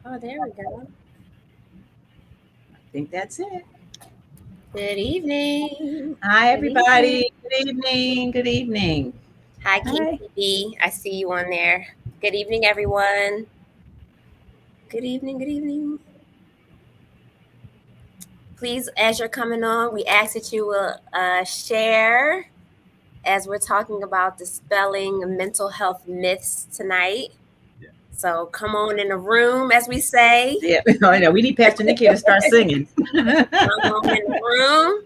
Oh, there we go. I think that's it. Good evening. Hi, Good evening. everybody. Good evening. Good evening. Hi, Hi. KCB. I see you on there. Good evening, everyone. Good evening. Good evening. Please, as you're coming on, we ask that you will share as we're talking about dispelling mental health myths tonight. So come on in the room, as we say. Yeah, I know. We need Pastor Nikki to start singing. Come on in the room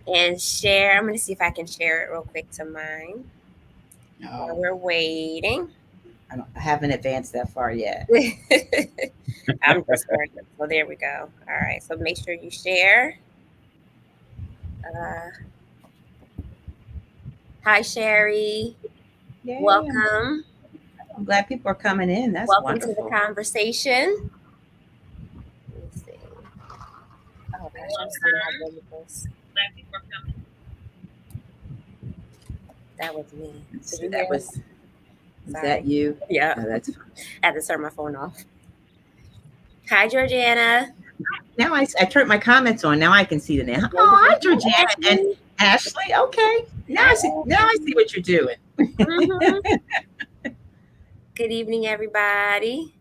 and share. I'm going to see if I can share it real quick to mine while No, we're waiting. I haven't advanced that far yet. I'm just working. So there we go. All right. So make sure you share. Uh, hi, Sherry. Yay. Welcome. I'm glad people are coming in. That's Welcome to the wonderful. conversation. Let me see. Oh gosh, I'm so not good with this. That was me. Let's Did see, you hear that it? was, is Sorry. that you? Yeah. No, that's fine. I had to turn my phone off. Hi, Georgiana. Now I turned my comments on. Now I can see the name. Thank you Oh, for hi, Georgiana and Ashley. Ashley. Okay. Now Hi, I see. Now I see Ashley. what you're doing. Mhm. Good evening, everybody.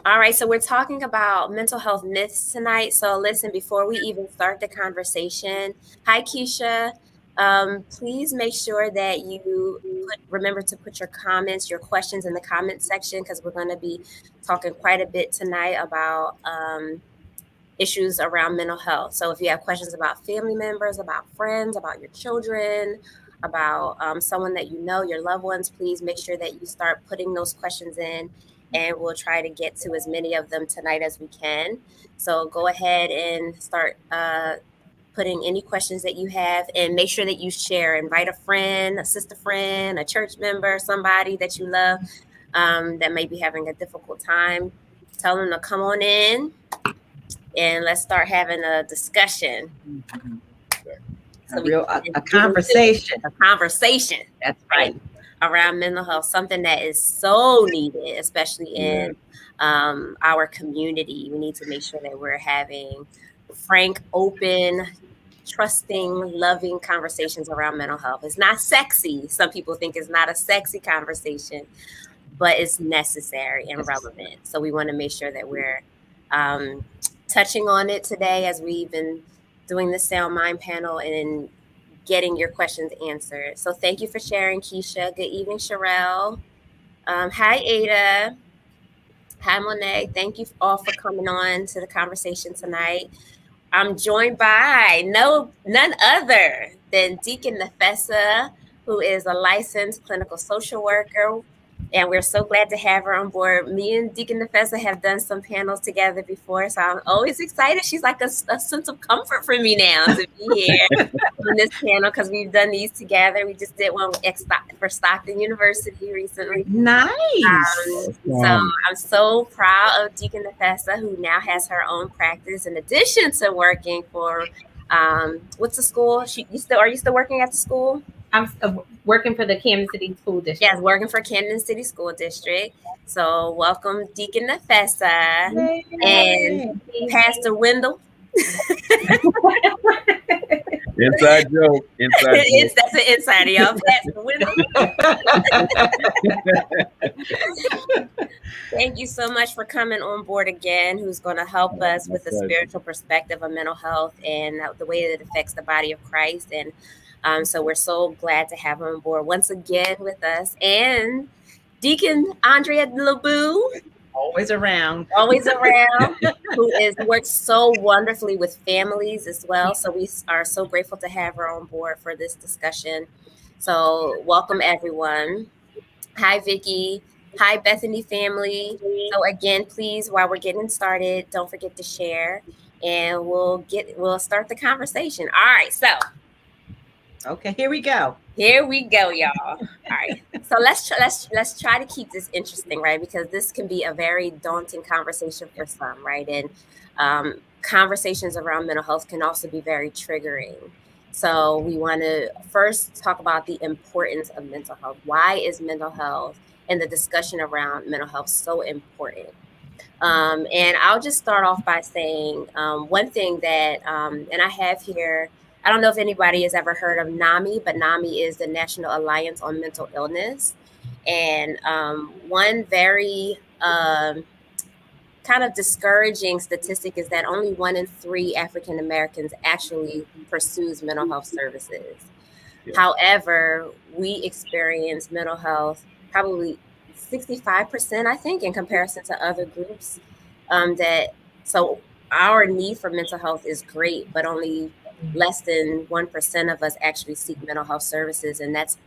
All right, so we're talking about mental health myths tonight. So listen, before we even start the conversation, hi Keisha. Please make sure that you remember to put your comments, your questions in the comment section because we're going to be talking quite a bit tonight about issues around mental health. So if you have questions about family members, about friends, about your children, about someone that you know, your loved ones, please make sure that you start putting those questions in and we'll try to get to as many of them tonight as we can. So go ahead and start putting any questions that you have and make sure that you share. Invite a friend, a sister friend, a church member, somebody that you love that may be having a difficult time. Tell them to come on in and let's start having a discussion. So we can A get into it. conversation. A conversation, That's right, right. around mental health, something that is so needed, especially in our community. We need to make sure that we're having frank, open, trusting, loving conversations around mental health. It's not sexy. Some people think it's not a sexy conversation, but it's necessary and relevant. So we want to make sure that we're um, touching on it today as we've been doing the Sound Mind panel and getting your questions answered. So thank you for sharing, Keisha. Good evening, Sherelle. Hi, Ada. Hi, Monet. Thank you all for coming on to the conversation tonight. I'm joined by none other than Deacon Nefessa, who is a licensed clinical social worker. And we're so glad to have her on board. Me and Deacon Nefessa have done some panels together before, so I'm always excited. She's like a sense of comfort for me now to be here on this panel because we've done these together. We just did one for Stockton University recently. Nice. So I'm so proud of Deacon Nefessa, who now has her own practice in addition to working for what's the school? Are you still working at the school? I'm working for the Kansas City School District. Yes, working for Camden City School District. So welcome, Deacon Nefessa and Pastor Wendell. Inside joke. Inside joke. That's an insider, y'all. Pastor Wendell. Thank you so much for coming on board again, who's going to help us with the spiritual perspective of mental health and the way that it affects the body of Christ. And so we're so glad to have him on board once again with us. And Deacon Andrea LeBou. Always around. Who works so wonderfully with families as well. So we are so grateful to have her on board for this discussion. So welcome, everyone. Hi, Vicki. Hi, Bethany family. So again, please, while we're getting started, don't forget to share, and we'll start the conversation. All right, so okay, here we go. Here we go, y'all. All right. So let's try to keep this interesting, right? Because this can be a very daunting conversation for some, right? And conversations around mental health can also be very triggering. So we want to first talk about the importance of mental health. Why is mental health and the discussion around mental health so important? And I'll just start off by saying one thing that, and I have here, I don't know if anybody has ever heard of NAMI, but NAMI is the National Alliance on Mental Illness. And one very kind of discouraging statistic is that only 1 in 3 African Americans actually pursues mental health services. Yeah. However, we experience mental health probably 65%, I think, in comparison to other groups. So our need for mental health is great, but only less than 1% of us actually seek mental health services, and that's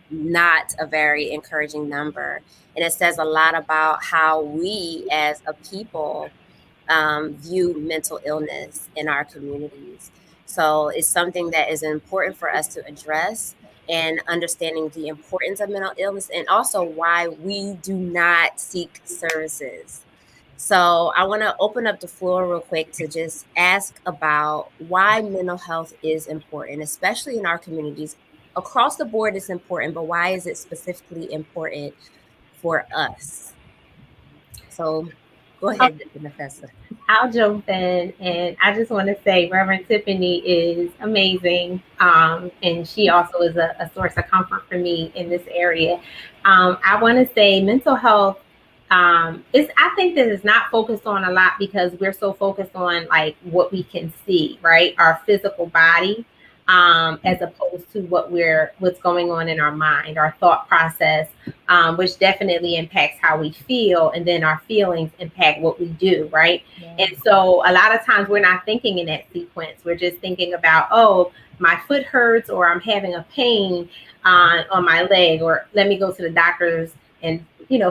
not a very encouraging number. And it says a lot about how we as a people view mental illness in our communities. So it's something that is important for us to address, and understanding the importance of mental illness and also why we do not seek services. So I want to open up the floor real quick to just ask about why mental health is important, especially in our communities. Across the board, it's important, but why is it specifically important for us? So go ahead, Professor. I'll jump in, and I just want to say Reverend Tiffany is amazing, and she also is a source of comfort for me in this area. I want to say mental health is, I think that it's not focused on a lot because we're so focused on like what we can see, right? Our physical body, as opposed to what's going on in our mind, our thought process, which definitely impacts how we feel, and then our feelings impact what we do, right? Yeah. And so a lot of times we're not thinking in that sequence. We're just thinking about, oh, my foot hurts, or I'm having a pain on my leg, or let me go to the doctor's and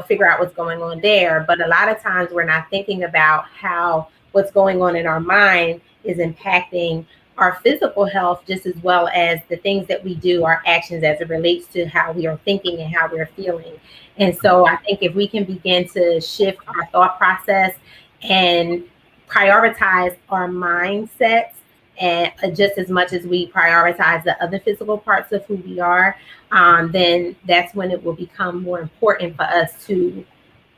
figure out what's going on there. But a lot of times we're not thinking about how what's going on in our mind is impacting our physical health just as well as the things that we do, our actions as it relates to how we are thinking and how we're feeling. And so I think if we can begin to shift our thought process and prioritize our mindsets, and just as much as we prioritize the other physical parts of who we are, then that's when it will become more important for us to,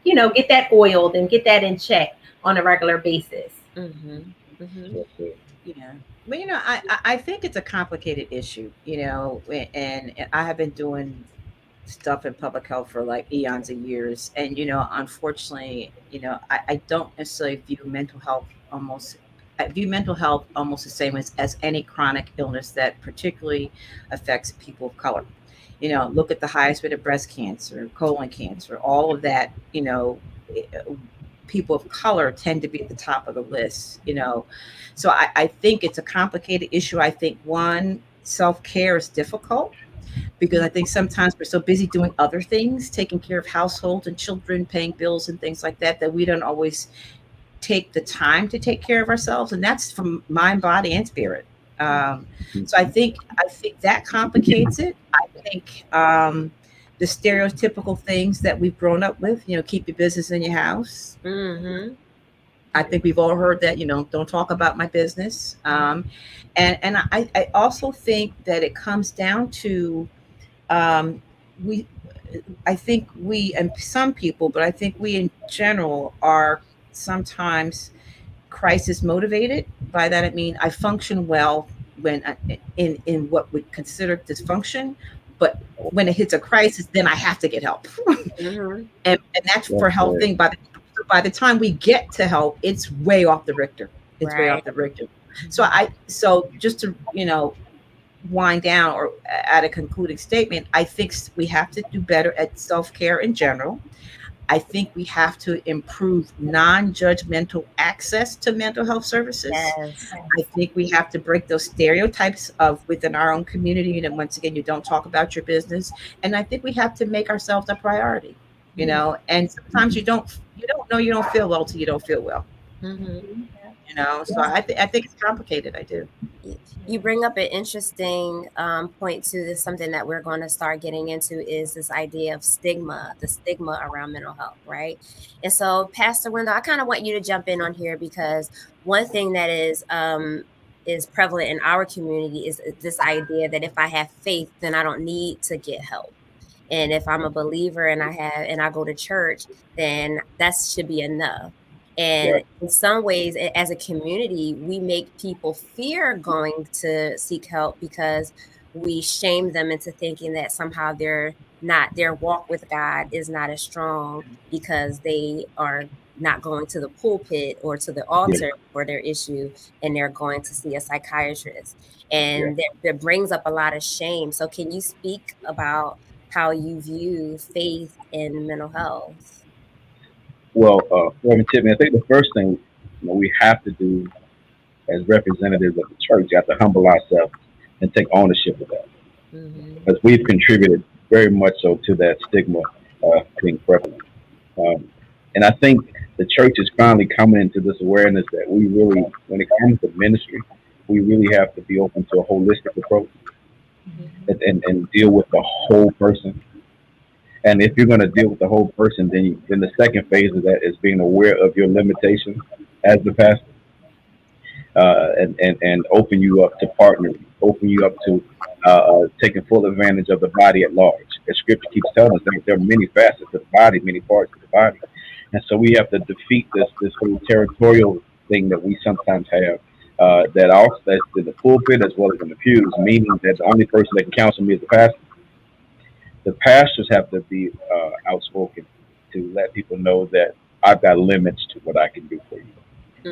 get that oiled and get that in check on a regular basis. Mm-hmm. Mm-hmm. Yeah. Well, I think it's a complicated issue, and I have been doing stuff in public health for like eons of years. And, unfortunately, I don't necessarily view mental health I view mental health almost the same as any chronic illness that particularly affects people of color. Look at the highest rate of breast cancer, colon cancer, all of that, people of color tend to be at the top of the list, So I think it's a complicated issue. I think one, self-care is difficult because I think sometimes we're so busy doing other things, taking care of households and children, paying bills and things like that, that we don't always take the time to take care of ourselves. And that's from mind, body, and spirit. So I think that complicates it. I think the stereotypical things that we've grown up with, keep your business in your house. Mm-hmm. I think we've all heard that, don't talk about my business. And I also think that it comes down to I think we, and some people, but I think we in general are sometimes crisis motivated. By that I mean I function well when in what we consider dysfunction, but when it hits a crisis, then I have to get help. Mm-hmm. and that's for health thing. By the time we get to help, it's way off the Richter. It's way off the Richter. So just to wind down or add a concluding statement, I think we have to do better at self-care in general. I think we have to improve non-judgmental access to mental health services. Yes. I think we have to break those stereotypes of within our own community. And once again, you don't talk about your business. And I think we have to make ourselves a priority, and sometimes you don't know you don't feel well till you don't feel well. Mm-hmm. So I think it's complicated. I do. You bring up an interesting point too. This something that we're going to start getting into is this idea of the stigma around mental health, right? And so, Pastor Wendell, I kind of want you to jump in on here because one thing that is prevalent in our community is this idea that if I have faith, then I don't need to get help. And if I'm a believer and I go to church, then that should be enough. And in some ways, as a community, we make people fear going to seek help because we shame them into thinking that somehow their walk with God is not as strong because they are not going to the pulpit or to the altar for their issue, and they're going to see a psychiatrist. And that brings up a lot of shame. So can you speak about how you view faith in mental health? Well, Tiffany, I think the first thing we have to do as representatives of the church, you have to humble ourselves and take ownership of that, because we've contributed very much so to that stigma being prevalent. And I think the church is finally coming into this awareness that we really, when it comes to ministry, we really have to be open to a holistic approach and deal with the whole person. And if you're going to deal with the whole person, then the second phase of that is being aware of your limitations as the pastor, and open you up to partnering, open you up to taking full advantage of the body at large. The scripture keeps telling us that there are many facets of the body, many parts of the body. And so we have to defeat this whole territorial thing that we sometimes have, that's in the pulpit as well as in the pews, meaning that the only person that can counsel me is the pastor. The pastors have to be outspoken to let people know that I've got limits to what I can do for you.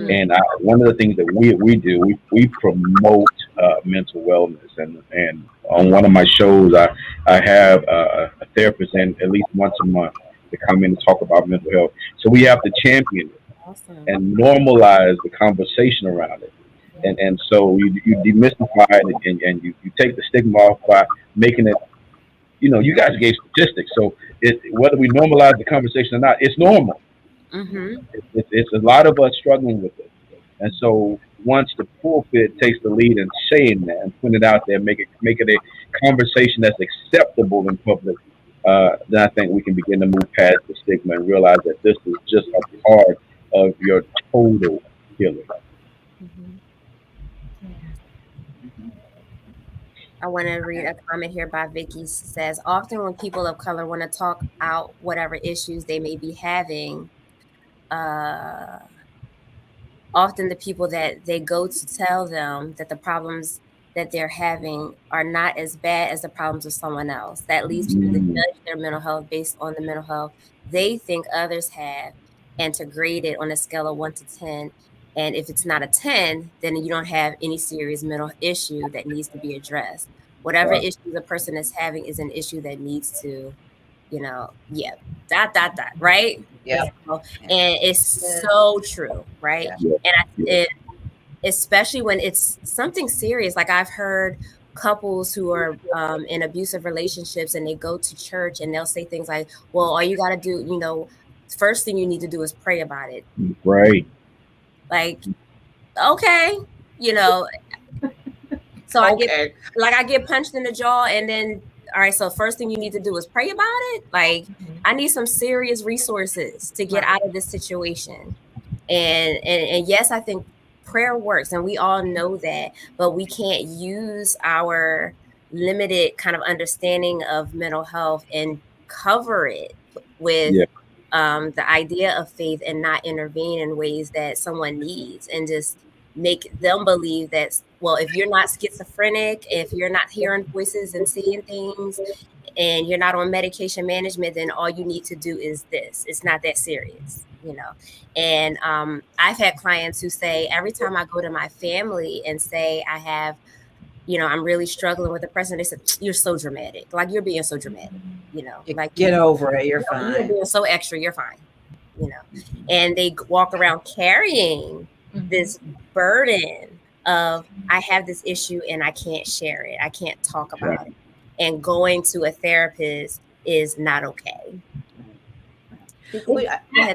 And one of the things that we do, we promote mental wellness, and on one of my shows, I have a therapist in at least once a month to come in and talk about mental health. So we have to champion it and normalize the conversation around it. And so you demystify it, and you take the stigma off by making it, you guys gave statistics. So whether we normalize the conversation or not, it's normal. It's a lot of us struggling with it. And so once the pulpit takes the lead in saying that and putting it out there, make it a conversation that's acceptable in public, then I think we can begin to move past the stigma and realize that this is just a part of your total healing. I want to read a comment here by Vicky. It says, often when people of color want to talk out whatever issues they may be having, often the people that they go to tell them that the problems that they're having are not as bad as the problems of someone else. That leads people to judge their mental health based on the mental health they think others have, and to grade it on a scale of 1 to 10. And if it's not a 10, then you don't have any serious mental issue that needs to be addressed. Whatever issue a person is having is an issue that needs to, right? Yeah. And it's so true, right? And especially when it's something serious. Like I've heard couples who are in abusive relationships, and they go to church and they'll say things like, well, all you got to do, first thing you need to do is pray about it. Right. Like, okay, so I get punched in the jaw, and then, all right, so first thing you need to do is pray about it. Like, I need some serious resources to get out of this situation. And yes, I think prayer works, and we all know that, but we can't use our limited kind of understanding of mental health and cover it with the idea of faith, and not intervene in ways that someone needs, and just make them believe that, well, if you're not schizophrenic, if you're not hearing voices and seeing things, and you're not on medication management, then all you need to do is this. It's not that serious, And I've had clients who say, every time I go to my family and say I have, I'm really struggling with depression, they said, you're so dramatic. Like, you're being so dramatic, like, get over it. You're fine. You're being so extra. You're fine, And they walk around carrying this burden of, I have this issue and I can't share it. I can't talk about it. And going to a therapist is not okay. I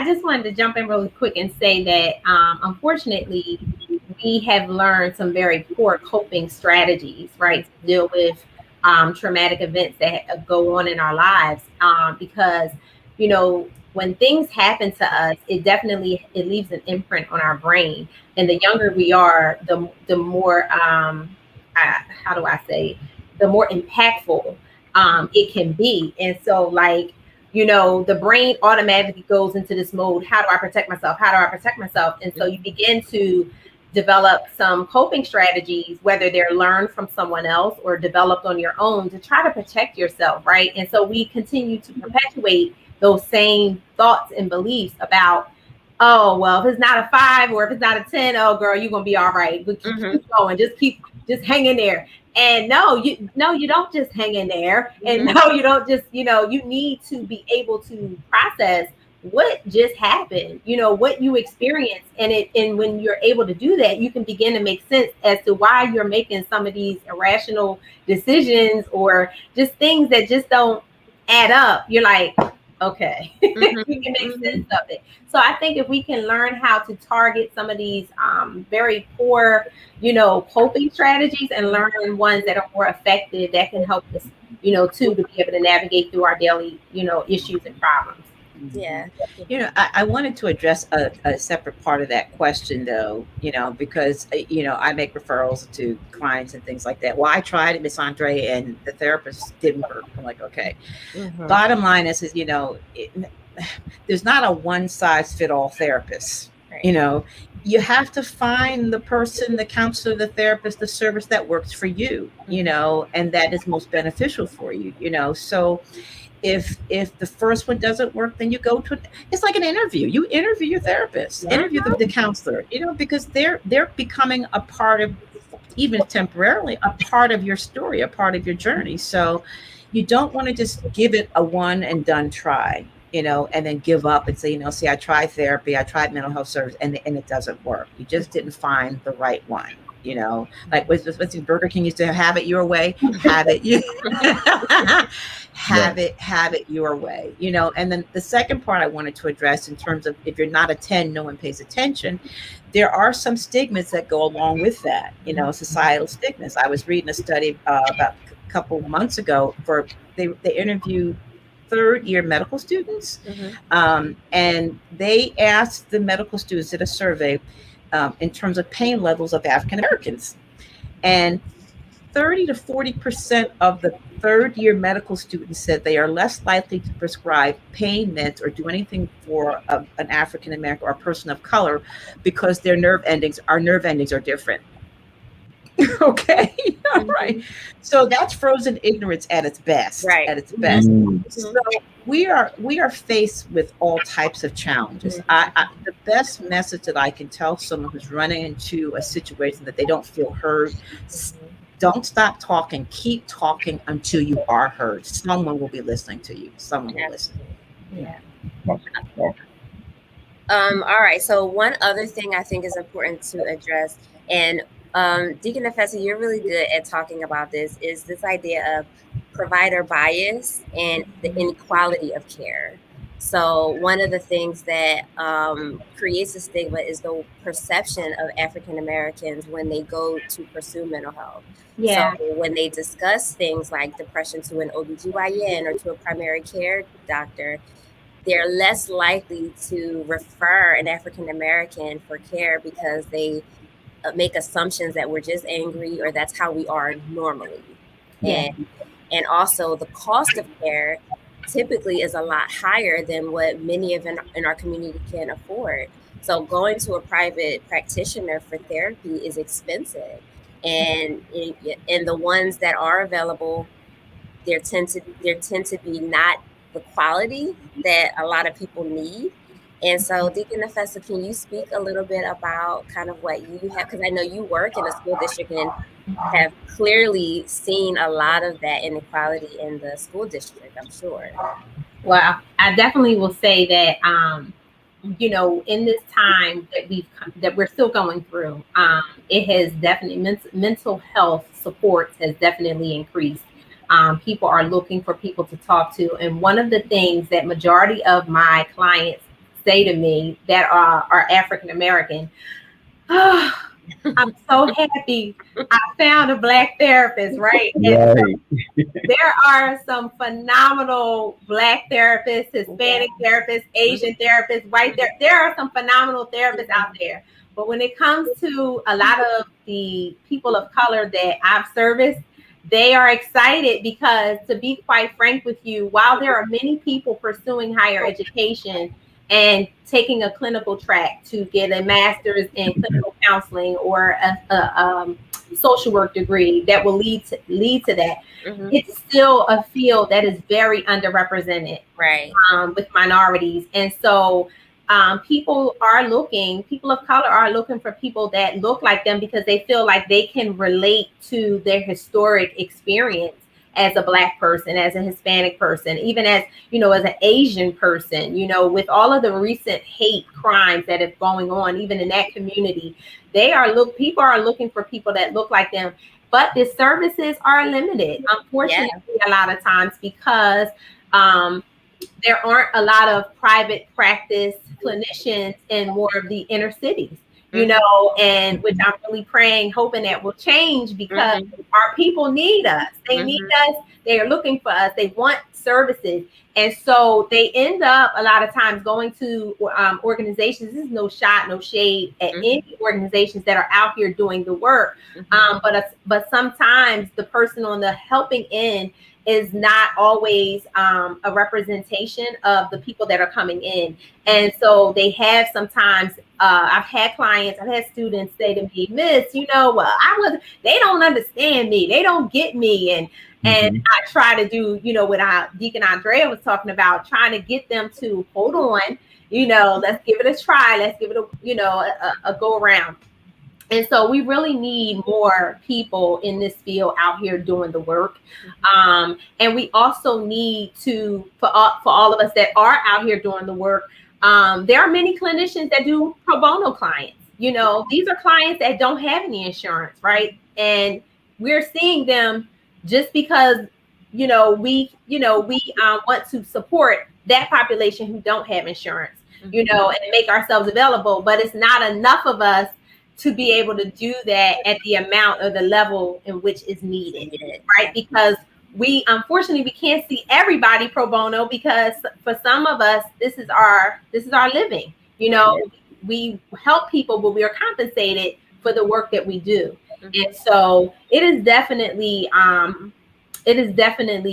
just wanted to jump in really quick and say that, unfortunately, we have learned some very poor coping strategies, right, to deal with traumatic events that go on in our lives, because, when things happen to us, it leaves an imprint on our brain. And the younger we are, the more, the more impactful it can be. And so, like, the brain automatically goes into this mode. How do I protect myself? How do I protect myself? And so you begin to develop some coping strategies, whether they're learned from someone else or developed on your own, to try to protect yourself, right? And so we continue to perpetuate those same thoughts and beliefs about, oh, well, if it's not a 5 or if it's not a 10, oh, girl, you're gonna be all right. But keep going, just hang in there. And no, you don't just hang in there. And no, you don't just, you need to be able to process what just happened, what you experienced. And when you're able to do that, you can begin to make sense as to why you're making some of these irrational decisions or just things that just don't add up. You're like, okay, you can make sense of it. So I think if we can learn how to target some of these very poor, coping strategies, and learn ones that are more effective, that can help us, too, to be able to navigate through our daily, issues and problems. Yeah. I wanted to address a separate part of that question, though, because, I make referrals to clients and things like that. Well, I tried it, Miss Andre, and the therapist didn't work. I'm like, okay. Bottom line is there's not a one size fit all therapist. Right. You have to find the person, the counselor, the therapist, the service that works for you, and that is most beneficial for you, so if the first one doesn't work, then you go to, it's like an interview. You interview your therapist, interview the counselor, because they're becoming a part of, even temporarily, a part of your story, a part of your journey. So you don't want to just give it a one and done try, and then give up and say, see, I tried therapy, I tried mental health service, and it doesn't work. You just didn't find the right one. Like what's Burger King used to have it your way, have it have it your way, and then the second part I wanted to address, in terms of, if you're not a 10, no one pays attention. There are some stigmas that go along with that, societal stigmas. I was reading a study about a couple months ago, they interviewed third-year medical students, and they asked the medical students, did a survey in terms of pain levels of African Americans, and 30 to 40% of the third-year medical students said they are less likely to prescribe pain meds or do anything for an African American or a person of color, because their nerve endings are different. Okay, right. So that's frozen ignorance at its best. Right. At its best. So we are faced with all types of challenges. The best message that I can tell someone who's running into a situation that they don't feel heard: don't stop talking. Keep talking until you are heard. Someone will be listening to you. Someone will listen. Yeah. All right. So one other thing I think is important to address, and Deacon Nefessa, you're really good at talking about this, is this idea of provider bias and the inequality of care. So one of the things that creates a stigma is the perception of African Americans when they go to pursue mental health. Yeah. So when they discuss things like depression to an OBGYN or to a primary care doctor, they're less likely to refer an African American for care because they make assumptions that we're just angry or that's how we are normally. Yeah. And also the cost of care typically is a lot higher than what many of in our community can afford. So going to a private practitioner for therapy is expensive. And the ones that are available, there tend to be not the quality that a lot of people need. And so, Deacon Nefessa, can you speak a little bit about kind of what you have? Because I know you work in a school district and have clearly seen a lot of that inequality in the school district, I'm sure. Well, I definitely will say that, in this time that we're still going through, it has definitely, mental health supports has definitely increased. People are looking for people to talk to. And one of the things that majority of my clients say to me that are African American, I'm so happy I found a Black therapist, right? Right. There are some phenomenal Black therapists, Hispanic therapists, Asian therapists, white therapists. There are some phenomenal therapists out there. But when it comes to a lot of the people of color that I've serviced, they are excited because, to be quite frank with you, while there are many people pursuing higher education and taking a clinical track to get a master's in clinical counseling or a social work degree that will lead to that, it's still a field that is very underrepresented, right? With minorities. And so people of color are looking for people that look like them because they feel like they can relate to their historic experience as a Black person, as a Hispanic person, even as, as an Asian person, with all of the recent hate crimes that are going on, even in that community, people are looking for people that look like them. But the services are limited, unfortunately, a lot of times, because there aren't a lot of private practice clinicians in more of the inner cities, and which I'm really praying, hoping that will change, because our people need us. They need us. They are looking for us. They want services. And so they end up a lot of times going to organizations. This is no shot, no shade at any organizations that are out here doing the work. But sometimes the person on the helping end is not always a representation of the people that are coming in. And so they have sometimes, I've had students say to me, Miss, they don't understand me. They don't get me. And I try to do, what Deacon Andrea was talking about, trying to get them to hold on, let's give it a try. Let's give it a go around. And so we really need more people in this field out here doing the work. And we also need to, for all of us that are out here doing the work, there are many clinicians that do pro bono clients. These are clients that don't have any insurance, right? And we're seeing them just because, we want to support that population who don't have insurance, and make ourselves available. But it's not enough of us to be able to do that at the amount or the level in which is needed, right? Because unfortunately we can't see everybody pro bono, because for some of us, this is our living. We help people, but we are compensated for the work that we do. And so it is definitely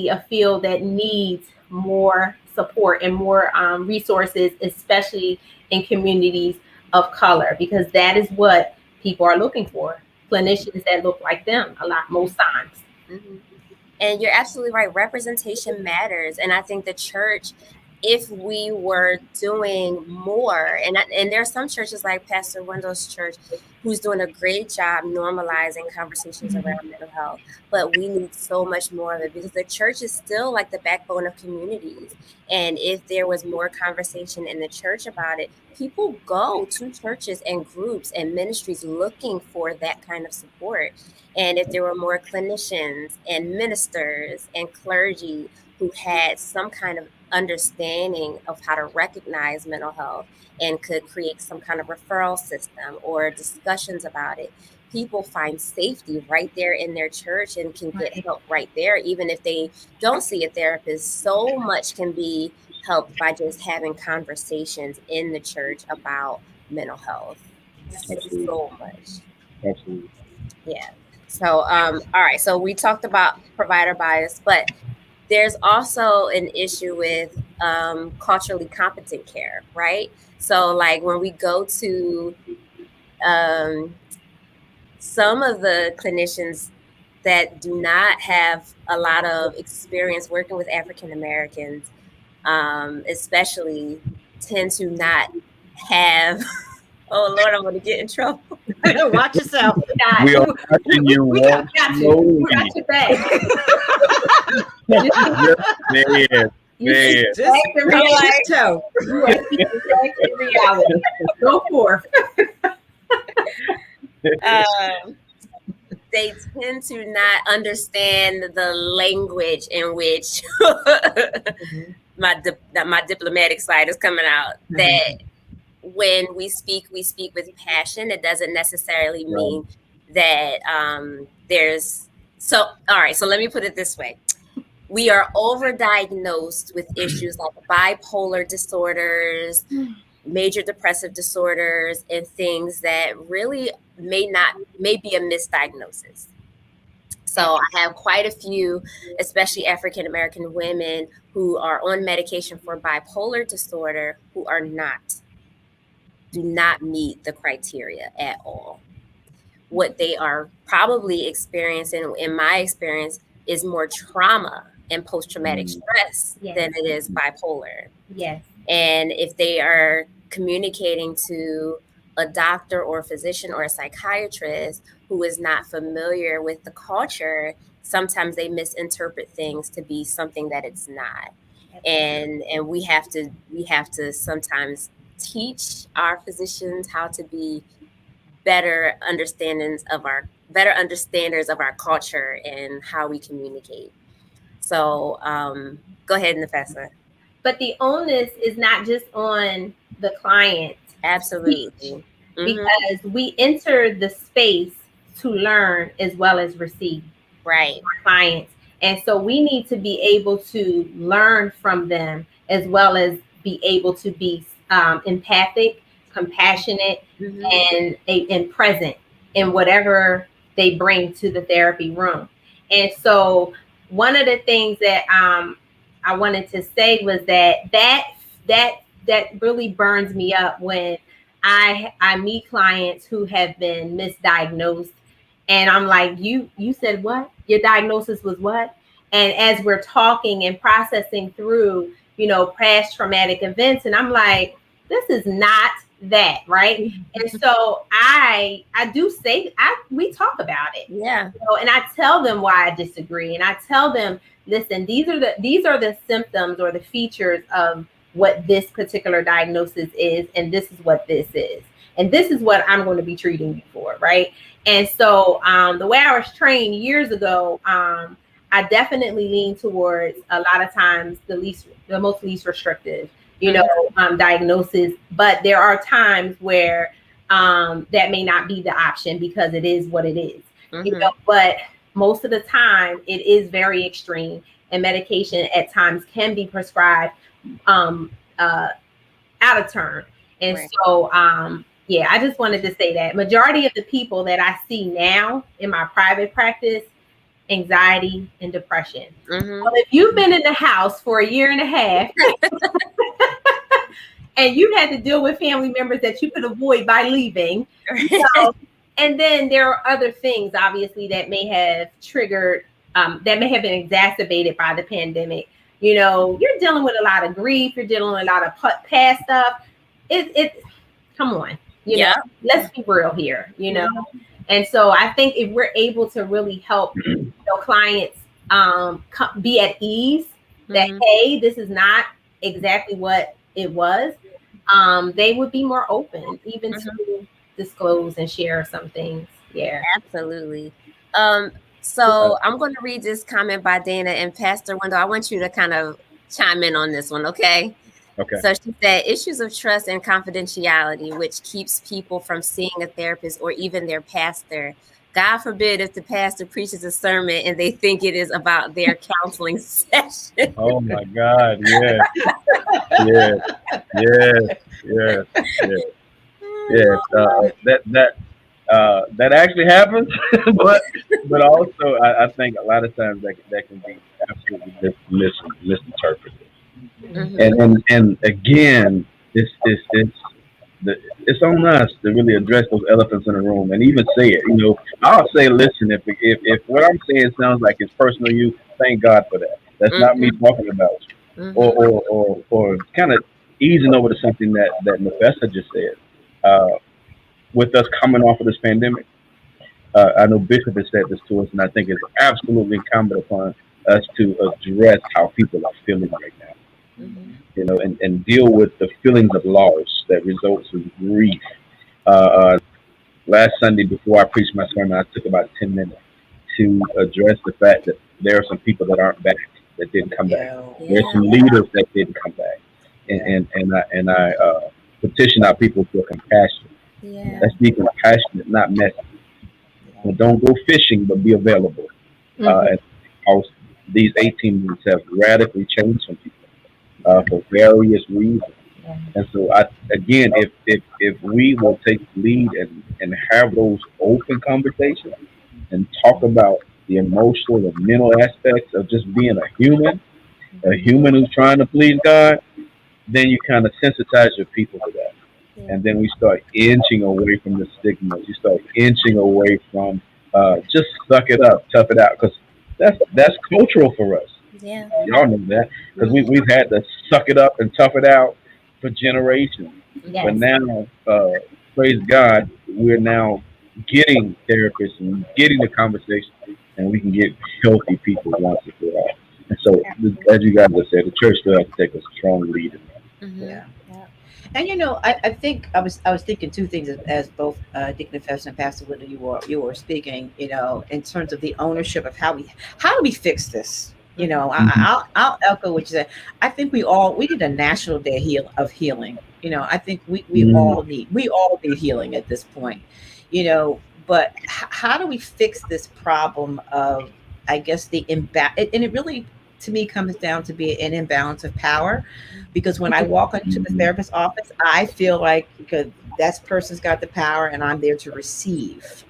a field that needs more support and more resources, especially in communities of color, because that is what people are looking for, clinicians that look like them most times. And you're absolutely right. Representation matters. And I think the church, if we were doing more, and there are some churches like Pastor Wendell's church who's doing a great job normalizing conversations around mental health, but we need so much more of it, because the church is still like the backbone of communities. And if there was more conversation in the church about it, people go to churches and groups and ministries looking for that kind of support. And if there were more clinicians and ministers and clergy who had some kind of understanding of how to recognize mental health and could create some kind of referral system or discussions about it, people find safety right there in their church and can get help right there, even if they don't see a therapist. So much can be helped by just having conversations in the church about mental health. So much. Absolutely. Yeah. So, all right. So we talked about provider bias, but there's also an issue with culturally competent care, right? So like when we go to some of the clinicians that do not have a lot of experience working with African Americans, especially, tend to not have oh Lord, I'm going to get in trouble. Watch yourself. We are watching you walk slowly. We got your back. Reality. Go forth. They tend to not understand the language in which my diplomatic side is coming out. That when we speak with passion. It doesn't necessarily mean that there's so. All right, so let me put it this way. We are overdiagnosed with issues like bipolar disorders, major depressive disorders, and things that really may be a misdiagnosis. So I have quite a few, especially African American women who are on medication for bipolar disorder who do not meet the criteria at all. What they are probably experiencing, in my experience, is more trauma and post-traumatic stress Yes. than it is bipolar. Yes. And if they are communicating to a doctor or a physician or a psychiatrist who is not familiar with the culture, sometimes they misinterpret things to be something that it's not. And we have to sometimes teach our physicians how to be better understanders of our culture and how we communicate. So go ahead, Nafessa. But the onus is not just on the client to teach, Absolutely. Hmm. because we enter the space to learn as well as receive Right. clients. And so we need to be able to learn from them as well as be able to be empathic, compassionate, Hmm. and present in whatever they bring to the therapy room. And so one of the things that I wanted to say was that really burns me up when I meet clients who have been misdiagnosed, and I'm like, you said what? Your diagnosis was what? And as we're talking and processing through, past traumatic events, and I'm like, this is not that, right? And so I do say we talk about it. Yeah. And I tell them why I disagree. And I tell them, listen, these are the symptoms or the features of what this particular diagnosis is, and this is what this is. And this is what I'm going to be treating you for, right? And so the way I was trained years ago, I definitely lean towards a lot of times the most least restrictive, diagnosis. But there are times where that may not be the option because it is what it is, But most of the time, it is very extreme, and medication at times can be prescribed out of turn. And Right. so, yeah, I just wanted to say that majority of the people that I see now in my private practice, anxiety and depression. Well, if you've been in the house for a year and a half and you had to deal with family members that you could avoid by leaving, and then there are other things, obviously, that may have triggered, that may have been exacerbated by the pandemic. You're dealing with a lot of grief. You're dealing with a lot of past stuff. Come on, let's be real here, And so I think if we're able to really help clients be at ease that, hey, this is not exactly what it was, they would be more open even to disclose and share some things. Yeah, Absolutely. So I'm going to read this comment by Dana, and Pastor Wendell, I want you to kind of chime in on this one, okay? Okay. So she said, issues of trust and confidentiality, which keeps people from seeing a therapist or even their pastor. God forbid if the pastor preaches a sermon and they think it is about their counseling session. Oh my God! Yes, yes, yes, yes, yes, yes. That actually happens, but also I think a lot of times that can be absolutely misinterpreted. And again, it's on us to really address those elephants in the room and even say it. I'll say, listen, if what I'm saying sounds like it's personal to you, thank God for that. That's not me talking about you, or kind of easing over to something that Nafessa just said. With us coming off of this pandemic, I know Bishop has said this to us, and I think it's absolutely incumbent upon us to address how people are feeling right now. And deal with the feelings of loss that results in grief. Last Sunday, before I preached my sermon, I took about 10 minutes to address the fact that there are some people that aren't back, that didn't come back. There's some leaders that didn't come back, and I petition our people for compassion. Let's be compassionate, not messy. And don't go fishing, but be available. And these 18 months have radically changed some people. For various reasons. And so again, if we will take the lead and have those open conversations and talk about the emotional, the mental aspects of just being a human who's trying to please God, then you kind of sensitize your people to that. Yeah. And then we start inching away from the stigmas. You start inching away from just suck it up, tough it out, because that's cultural for us. Yeah. Y'all know that because we've had to suck it up and tough it out for generations. But Yes. now, praise God, we're now getting therapists and getting the conversation, and we can get healthy people once and for all. And so, as you guys have said, the church still has to take a strong lead in that. Mm-hmm. Yeah. And I think I was thinking two things as both Deacon Fest and Pastor Whitley you were speaking. In terms of the ownership of how do we fix this. Mhm. I'll echo what you said. I think we need a national day of healing. I think we Mhm. all need healing at this point. But how do we fix this problem of, I guess, the imbalance? And it really, to me, comes down to be an imbalance of power, because when I walk into the Mhm. therapist's office, I feel like, because that person's got the power and I'm there to receive.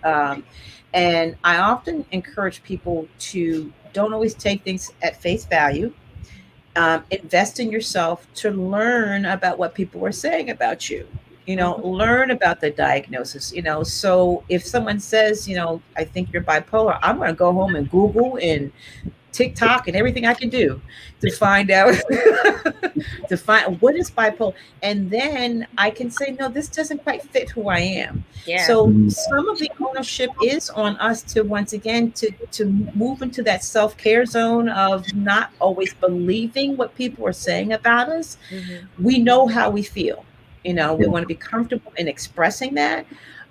And I often encourage people to don't always take things at face value. Invest in yourself to learn about what people are saying about you. Learn about the diagnosis. So if someone says, I think you're bipolar, I'm going to go home and Google and TikTok and everything I can do to find out to find what is bipolar, and then I can say, no, this doesn't quite fit who I am. Yeah. So Mhm. some of the ownership is on us to, once again, to move into that self-care zone of not always believing what people are saying about us. Mm-hmm. We know how we feel. We Yeah. want to be comfortable in expressing that,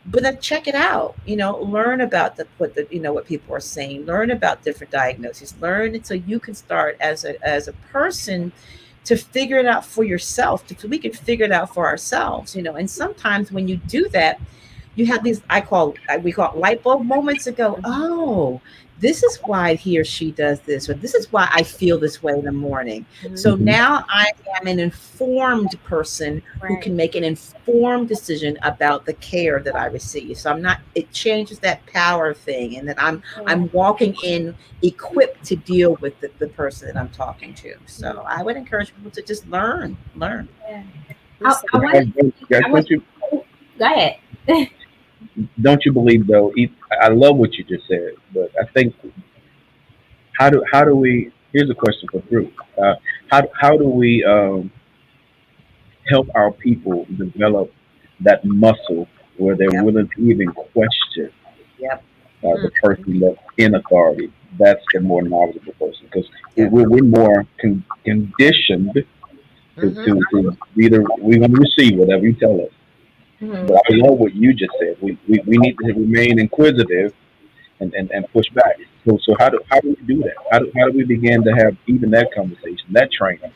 but then check it out. Learn about what people are saying. Learn about different diagnoses. Learn until you can start as a person to figure it out for yourself. So we can figure it out for ourselves. And sometimes when you do that, you have these, we call it light bulb moments that go, oh, this is why he or she does this, or this is why I feel this way in the morning. Mm-hmm. So Mhm. now I am an informed person who Right. can make an informed decision about the care that I receive. So I'm not, it changes that power thing, and that Yeah. I'm walking in equipped to deal with the person that I'm talking to. Mm-hmm. So I would encourage people to just learn. Yeah. You said I want Guys, I want go ahead. don't you believe though? I love what you just said, but I think how do we? Here's a question for Drew. How do we help our people develop that muscle where they're Yep. willing to even question Yep. the person that's in authority? That's the more knowledgeable person, because Yep. we're more conditioned Mm-hmm. to either we want to receive whatever you tell us. Mhm. But I love what you just said. We need to remain inquisitive and push back. So how do we do that? How do we begin to have even that conversation, that training?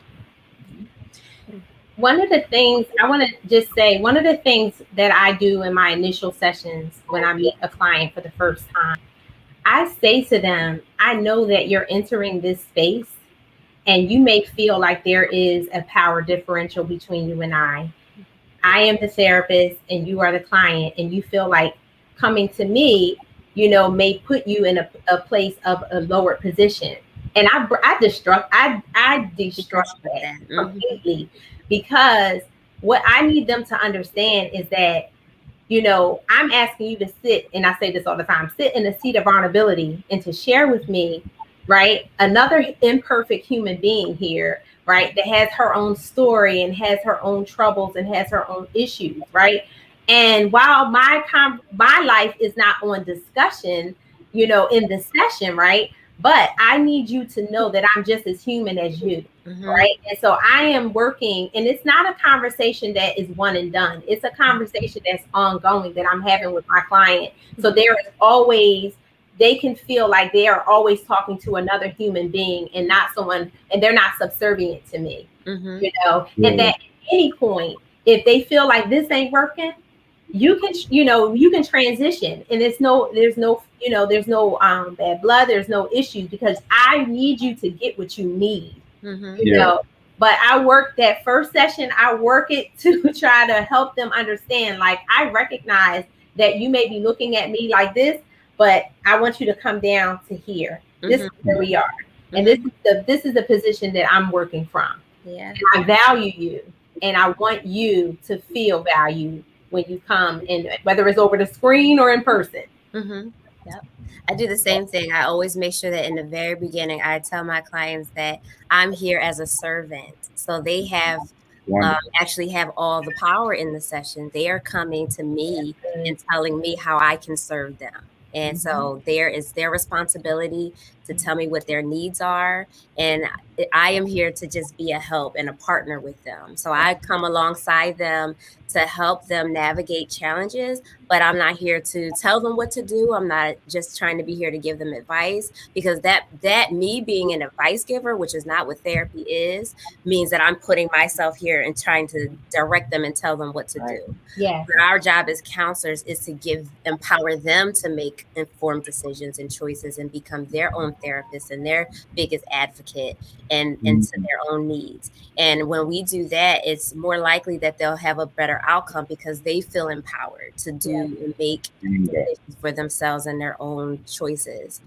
One of the things I want to just say, one of the things that I do in my initial sessions when I meet a client for the first time, I say to them, I know that you're entering this space and you may feel like there is a power differential between you and I. I am the therapist and you are the client, and you feel like coming to me, may put you in a place of a lower position. And I destruct Because of that that. Mm-hmm. completely, because what I need them to understand is that, I'm asking you to sit, and I say this all the time, sit in a seat of vulnerability and to share with me, right? Another imperfect human being here, right? That has her own story and has her own troubles and has her own issues, right? And while my life is not on discussion, in the session, right? But I need you to know that I'm just as human as you, Mm-hmm. right? And so I am working, and it's not a conversation that is one and done. It's a conversation that's ongoing that I'm having with my client. So there is always, they can feel like they are always talking to another human being and not someone, and they're not subservient to me, Mm-hmm. and Yeah. that at any point, if they feel like this ain't working, you can transition, and there's no bad blood, there's no issues, because I need you to get what you need, Mm-hmm. you Yeah. know. But I work that first session, I work it to try to help them understand, like, I recognize that you may be looking at me like this, but I want you to come down to here. This is where we are. And this is the position that I'm working from. Yeah. And I value you, and I want you to feel valued when you come in, whether it's over the screen or in person. Yep. I do the same thing. I always make sure that in the very beginning, I tell my clients that I'm here as a servant. So they have actually have all the power in the session. They are coming to me and telling me how I can serve them. And so there is their responsibility to tell me what their needs are. And I am here to just be a help and a partner with them. So I come alongside them to help them navigate challenges, but I'm not here to tell them what to do. I'm not just trying to be here to give them advice, because that me being an advice giver, which is not what therapy is, means that I'm putting myself here and trying to direct them and tell them what to do. Yeah. But our job as counselors is to empower them to make informed decisions and choices and become their own therapist and their biggest advocate and to their own needs. And when we do that, it's more likely that they'll have a better outcome because they feel empowered to do and make decisions for themselves and their own choices.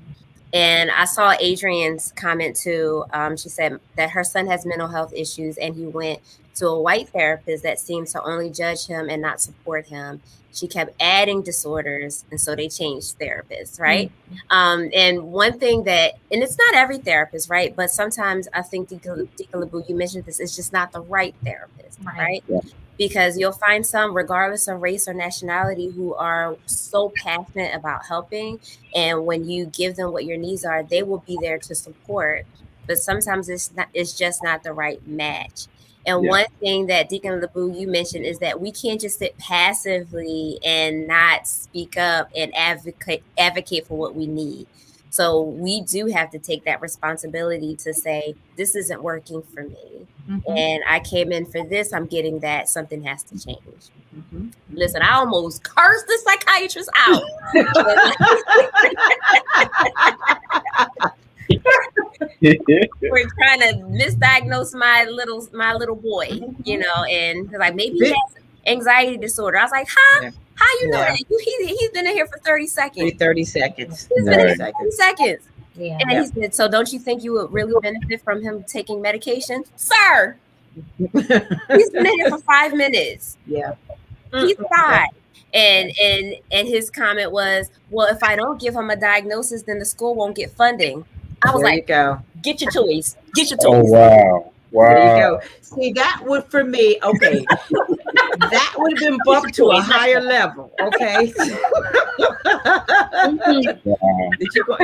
And I saw Adrian's comment too. She said that her son has mental health issues and he went to a white therapist that seemed to only judge him and not support him. She kept adding disorders, and so they changed therapists, right? And one thing and it's not every therapist, right? But sometimes I think, Dika LaBou, you mentioned this, it's just not the right therapist, right? Yeah. Because you'll find some, regardless of race or nationality, who are so passionate about helping. And when you give them what your needs are, they will be there to support. But sometimes it's just not the right match. And one thing that Deacon LaBou, you mentioned, is that we can't just sit passively and not speak up and advocate for what we need. So we do have to take that responsibility to say, this isn't working for me. And I came in for this, I'm getting that, something has to change. Listen, I almost cursed the psychiatrist out. We're trying to misdiagnose my little boy, and like, maybe he has anxiety disorder. I was like, huh? How you know that? He's been in here for 30 seconds. 30 seconds. He's been in here for 30 seconds. Yeah. And he said, so don't you think you would really benefit from him taking medication? Sir, he's been in here for 5 minutes. Yeah. He's fine. And his comment was, well, if I don't give him a diagnosis, then the school won't get funding. I was like, get your choice. Get your choice. Oh, wow. Wow. There you go. See, that would, for me, okay, that would have been bumped to a higher level, okay?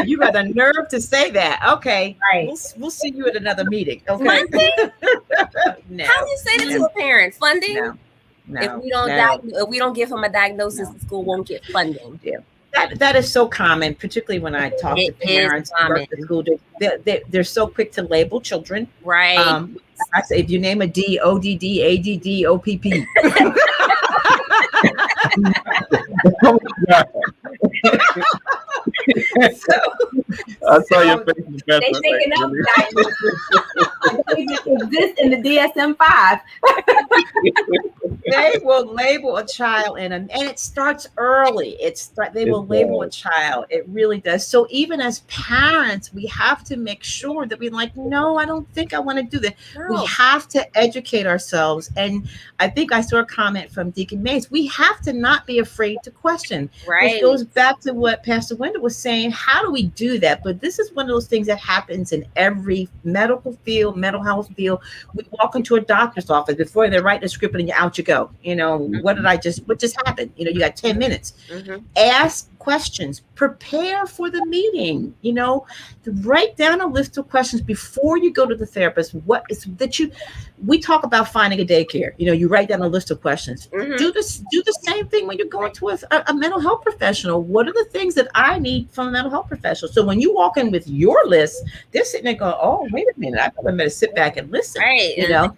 You got the nerve to say that. Okay, right. We'll see you at another meeting, okay? No. How do you say that to a parent? Funding? No. If we don't give him a diagnosis, the school won't get funding. Yeah. That is so common, particularly when I talk to parents who work at school. They're so quick to label children. Right. I say, if you name a D, ODD, ADD, OPP. I saw your face. They taking up exist in the DSM-5. They will label a child and it starts early. They will label a child. It really does. So even as parents, we have to make sure that we're like, no, I don't think I want to do that. No. We have to educate ourselves. And I think I saw a comment from Deacon Mays. We have to not be afraid to question. Right. Which goes back to what Pastor Wendell was saying. How do we do that? But this is one of those things that happens in every medical field, mental health field. We walk into a doctor's office before they write the script and out you go. What just happened? You got 10 minutes. Ask questions, prepare for the meeting, write down a list of questions before you go to the therapist. What is that we talk about finding a daycare, you write down a list of questions. Do the same thing when you're going to a mental health professional. What are the things that I need from a mental health professional? So when you walk in with your list, they're sitting there going, oh, wait a minute, I better sit back and listen. Right.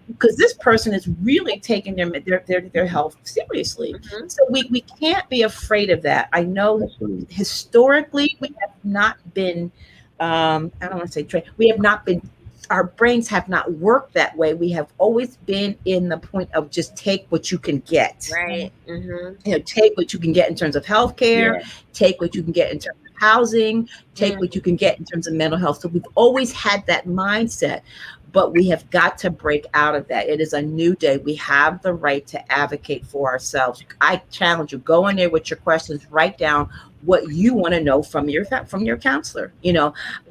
Because this person is really taking their health seriously. So we can't be afraid of that. I know historically we have not been, I don't want to say trained, we have not been our brains have not worked that way. We have always been in the point of just take what you can get. Right. Take what you can get in terms of healthcare, Yeah. take what you can get in terms of housing, take what you can get in terms of mental health. So we've always had that mindset, but we have got to break out of that. It is a new day. We have the right to advocate for ourselves. I challenge you, go in there with your questions, write down what you want to know from your counselor.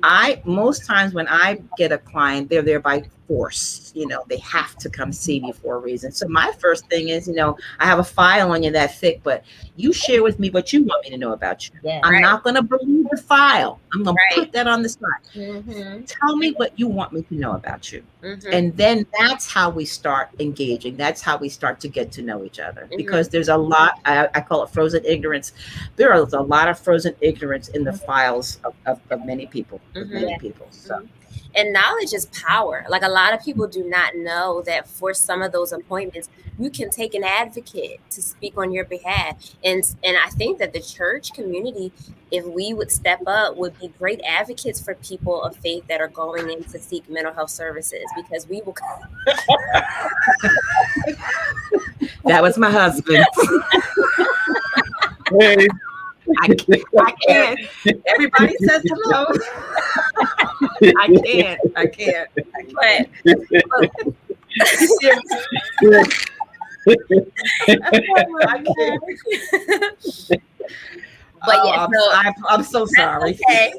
I most times when I get a client, they're there by force. They have to come see me for a reason. So my first thing is, I have a file on you that thick, but you share with me what you want me to know about you. Yeah. I'm Right. not going to believe the file. I'm going to put that on the side. Mm-hmm. Tell me what you want me to know about you. Mm-hmm. And then that's how we start engaging. That's how we start to get to know each other. Mm-hmm. Because there's a lot, I call it frozen ignorance. There is a lot of frozen ignorance in the files of many people. Of many people. So. And knowledge is power. Like, a lot of people do not know that for some of those appointments, you can take an advocate to speak on your behalf. And I think that the church community, if we would step up, would be great advocates for people of faith that are going in to seek mental health services, because we will. That was my husband. Hey, I can't. Everybody says hello. I can't. But but yeah, I'm so sorry. Okay,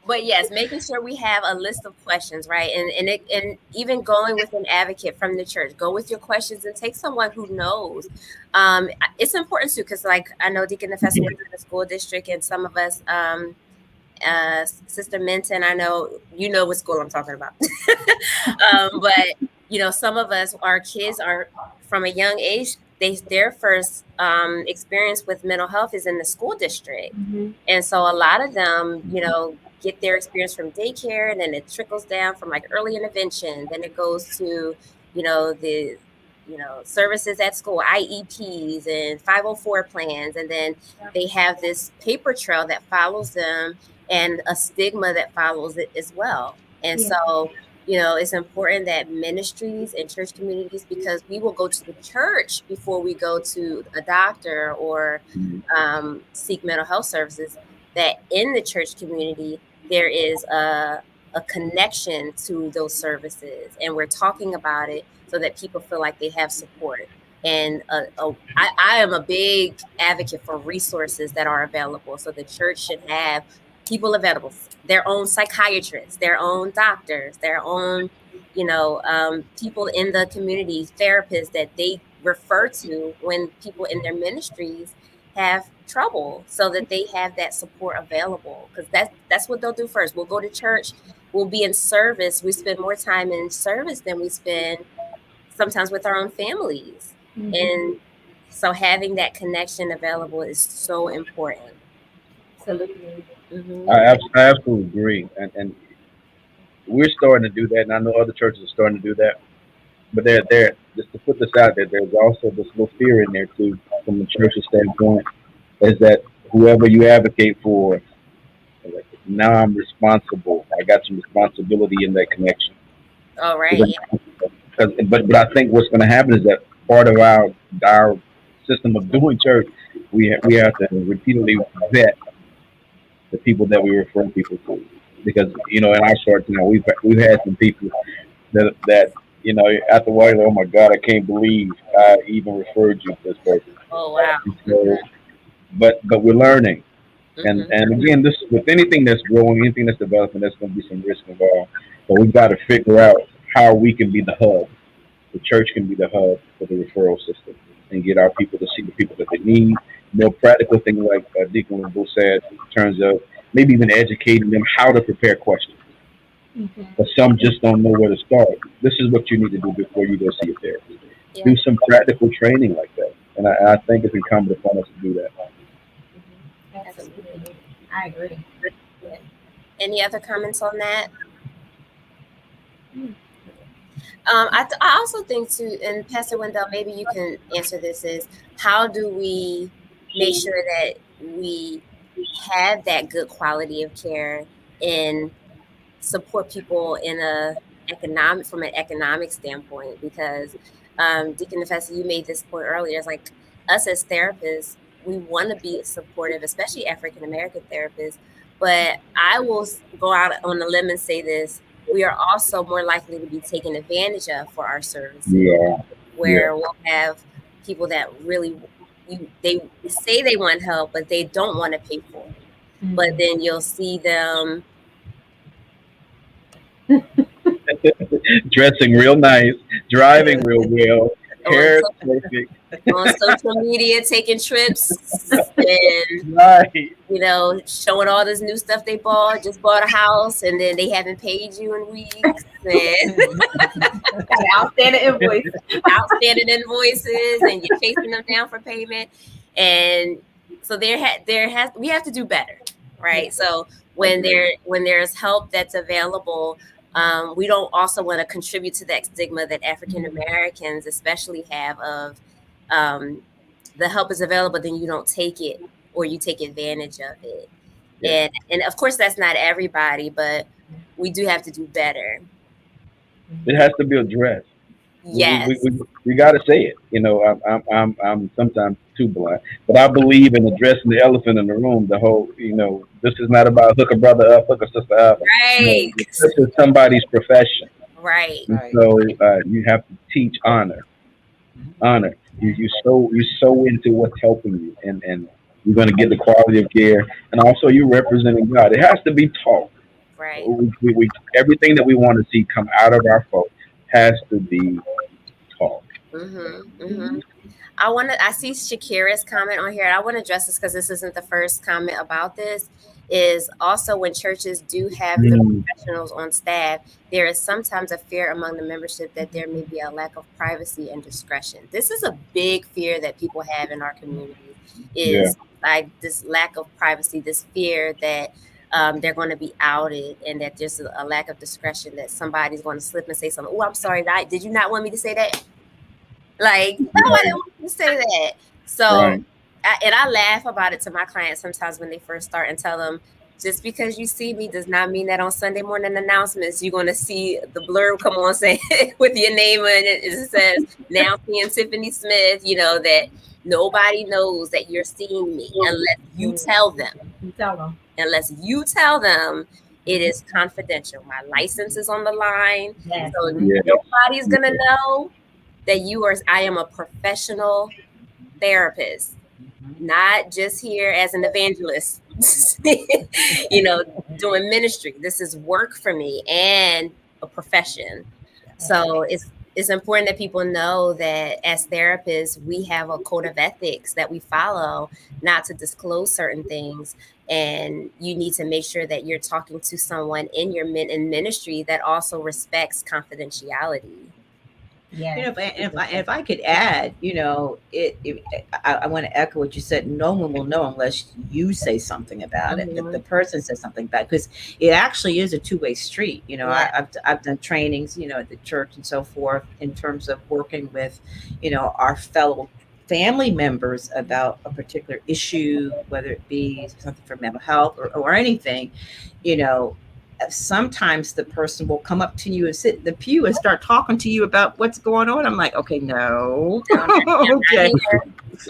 but yes, making sure we have a list of questions, right? And even going with an advocate from the church, go with your questions and take someone who knows. It's important too, because like I know Deacon Nefessa was in the school district, and some of us, Sister Minton, I know you know what school I'm talking about. But some of us, our kids are from a young age. Their first experience with mental health is in the school district, and so a lot of them, get their experience from daycare, and then it trickles down from like early intervention. Then it goes to, the services at school, IEPs and 504 plans, and then they have this paper trail that follows them and a stigma that follows it as well. And so, it's important that ministries and church communities, because we will go to the church before we go to a doctor or seek mental health services, that in the church community, there is a connection to those services. And we're talking about it so that people feel like they have support. And I am a big advocate for resources that are available. So the church should have people available, their own psychiatrists, their own doctors, their own, people in the community, therapists that they refer to when people in their ministries have trouble, so that they have that support available. Because that's what they'll do first. We'll go to church, we'll be in service. We spend more time in service than we spend sometimes with our own families. And so having that connection available is so important. Absolutely. I absolutely agree, and we're starting to do that, and I know other churches are starting to do that. But there, just to put this out there, there's also this little fear in there too, from the church's standpoint, is that whoever you advocate for, like, now I'm responsible. I got some responsibility in that connection. All right. But I think what's going to happen is that part of our system of doing church, we have to repeatedly vet the people that we refer people to, because in our short time we've had some people that after a while, oh my God, I can't believe I even referred you to this person. Oh wow. So, but we're learning, and again, this with anything that's growing, anything that's developing, there's going to be some risk involved. So we've got to figure out how we can be the hub. The church can be the hub for the referral system and get our people to see the people that they need. More practical things like Deacon Lambeau said, in terms of maybe even educating them how to prepare questions. But some just don't know where to start. This is what you need to do before you go see a therapist. Yeah. Do some practical training like that. And I think it's incumbent upon us to do that. Absolutely. I agree. Any other comments on that? I also think too, and Pastor Wendell, maybe you can answer this, is how do we make sure that we have that good quality of care in support people from an economic standpoint, because Deacon Nefessa, you made this point earlier. It's like us as therapists, we want to be supportive, especially African American therapists. But I will go out on a limb and say this: we are also more likely to be taken advantage of for our services. Yeah. Where we'll have people that really they say they want help, but they don't want to pay for it. But then you'll see them dressing real nice, driving real well, hair perfect. On social media, taking trips, and Right. showing all this new stuff they just bought a house, and then they haven't paid you in weeks, and outstanding invoices, and you're chasing them down for payment, and so we have to do better, right? So when there's help that's available, we don't also want to contribute to that stigma that African Americans especially have of the help is available, then you don't take it, or you take advantage of it. Yeah. And of course that's not everybody, but we do have to do better. It has to be addressed. Yes. We got to say it. I'm sometimes too blind, but I believe in addressing the elephant in the room. The whole, this is not about hook a brother up, hook a sister up. Right. This is somebody's profession. Right. And so you have to teach honor. Honor. You're so into what's helping you, and you're going to get the quality of care, and also you're representing God. It has to be taught. Right. Everything that we want to see come out of our folk has to be taught. I see Shakira's comment on here, and I want to address this because this isn't the first comment about this. Is also when churches do have the professionals on staff, there is sometimes a fear among the membership that there may be a lack of privacy and discretion. This is a big fear that people have in our community, is like this lack of privacy, this fear that they're going to be outed, and that there's a lack of discretion, that somebody's going to slip and say something. Oh, I'm sorry, did you not want me to say that? Like, no, I didn't want you to say that. So, I laugh about it to my clients sometimes when they first start, and tell them, just because you see me does not mean that on Sunday morning announcements you're going to see the blurb come on saying with your name in it. It says, now seeing Tiffany Smith, that nobody knows that you're seeing me unless you tell them. Unless you tell them, it is confidential. My license is on the line. Yes. So nobody's going to know that I am a professional therapist, not just here as an evangelist, doing ministry. This is work for me and a profession. So it's important that people know that as therapists, we have a code of ethics that we follow, not to disclose certain things. And you need to make sure that you're talking to someone in ministry that also respects confidentiality. Yeah. If I could add, I want to echo what you said. No one will know unless you say something about it. If the person says something about it, because it actually is a two-way street. I've done trainings, at the church and so forth, in terms of working with, our fellow family members about a particular issue, whether it be something for mental health or anything, sometimes the person will come up to you and sit in the pew and start talking to you about what's going on. I'm like, okay, no. Okay.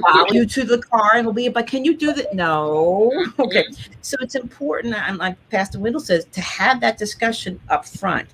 Follow you to the car and we'll be, but can you do that? No. Okay. So it's important, and like Pastor Wendell says, to have that discussion up front,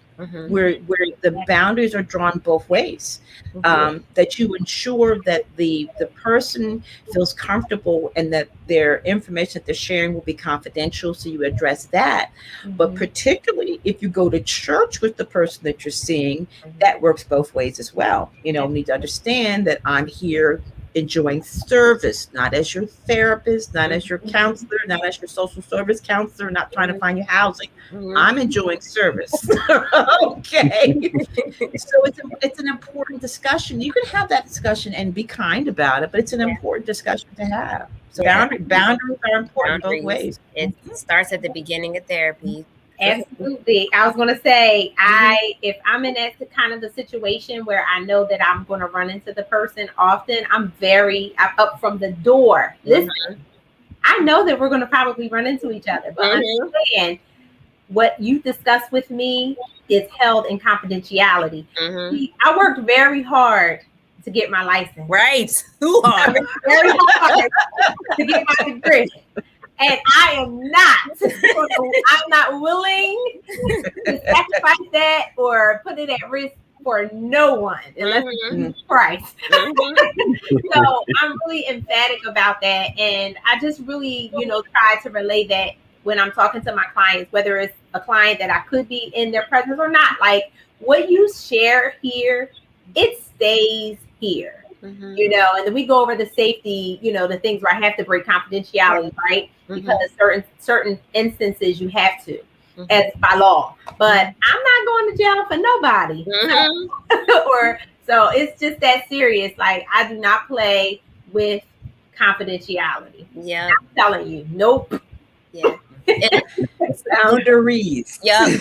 where the boundaries are drawn both ways, that you ensure that the person feels comfortable and that their information that they're sharing will be confidential. So you address that. But particularly if you go to church with the person that you're seeing, that works both ways as well. Need to understand that I'm here enjoying service, not as your therapist, not as your counselor, not as your social service counselor, not trying to find you housing. I'm enjoying service. Okay. So it's an important discussion. You can have that discussion and be kind about it, but it's an important discussion to have. So boundaries are important both ways. It starts at the beginning of therapy. Absolutely. I was going to say, if I'm in that kind of the situation where I know that I'm going to run into the person often, I'm up from the door. Listen, I know that we're going to probably run into each other, but understand what you discuss with me is held in confidentiality. Mm-hmm. I worked very hard to get my license. Right. Too hard. Very hard to get my degree. And I am not. I'm not willing to sacrifice that or put it at risk for no one unless it's Christ. So I'm really emphatic about that. And I just really, try to relay that when I'm talking to my clients, whether it's a client that I could be in their presence or not. Like, what you share here, it stays here. And then we go over the safety, the things where I have to break confidentiality, right? Because certain instances you have to, as by law. But I'm not going to jail for nobody. So it's just that serious. Like, I do not play with confidentiality. Yeah, I'm telling you, nope. Yeah. Boundaries. Yep.